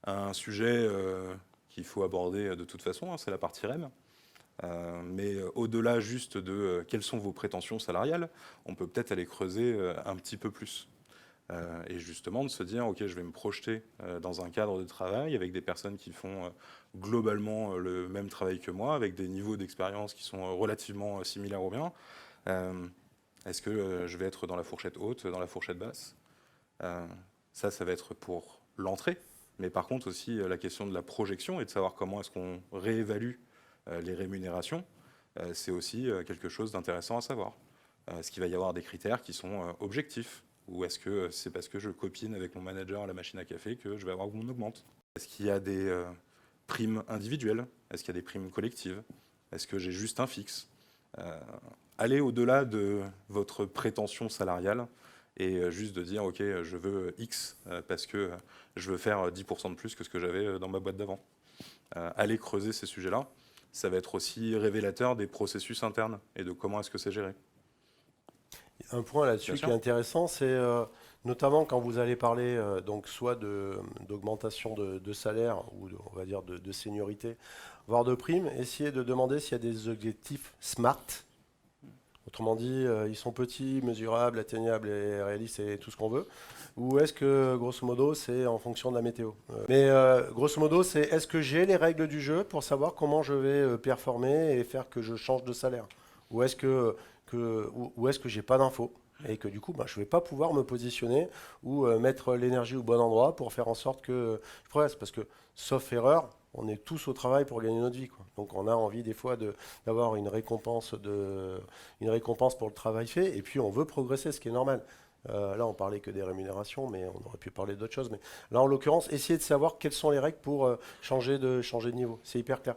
un sujet qu'il faut aborder de toute façon, hein, c'est la partie REM. Mais au-delà juste de quelles sont vos prétentions salariales, on peut peut-être aller creuser un petit peu plus. Et justement de se dire, ok, je vais me projeter dans un cadre de travail avec des personnes qui font globalement le même travail que moi, avec des niveaux d'expérience qui sont relativement similaires aux miens. Est-ce que je vais être dans la fourchette haute, dans la fourchette basse? Ça va être pour l'entrée. Mais par contre aussi la question de la projection et de savoir comment est-ce qu'on réévalue les rémunérations, c'est aussi quelque chose d'intéressant à savoir. Est-ce qu'il va y avoir des critères qui sont objectifs? Ou est-ce que c'est parce que je copine avec mon manager à la machine à café que je vais avoir qu'on augmente? Est-ce qu'il y a des primes individuelles? Est-ce qu'il y a des primes collectives? Est-ce que j'ai juste un fixe? Allez au-delà de votre prétention salariale et juste de dire, OK, je veux X parce que je veux faire 10% de plus que ce que j'avais dans ma boîte d'avant. Allez creuser ces sujets-là. Ça va être aussi révélateur des processus internes et de comment est-ce que c'est géré. Un point Bien là-dessus qui est sûr. intéressant, c'est notamment quand vous allez parler donc soit d'augmentation de salaire ou on va dire de seniorité, voire de prime, essayez de demander s'il y a des objectifs SMART. Autrement dit, ils sont petits, mesurables, atteignables et réalistes et tout ce qu'on veut. Ou est-ce que, grosso modo, c'est en fonction de la météo? Mais grosso modo, c'est est-ce que j'ai les règles du jeu pour savoir comment je vais performer et faire que je change de salaire? Ou est-ce ou est-ce que j'ai pas d'infos? Et que du coup, bah, je ne vais pas pouvoir me positionner ou mettre l'énergie au bon endroit pour faire en sorte que je progresse. Parce que, sauf erreur, on est tous au travail pour gagner notre vie, quoi. Donc on a envie des fois d'avoir une récompense pour le travail fait, et puis on veut progresser, ce qui est normal. Là, on parlait que des rémunérations, mais on aurait pu parler d'autres choses. Mais là, en l'occurrence, essayez de savoir quelles sont les règles pour changer de niveau. C'est hyper clair.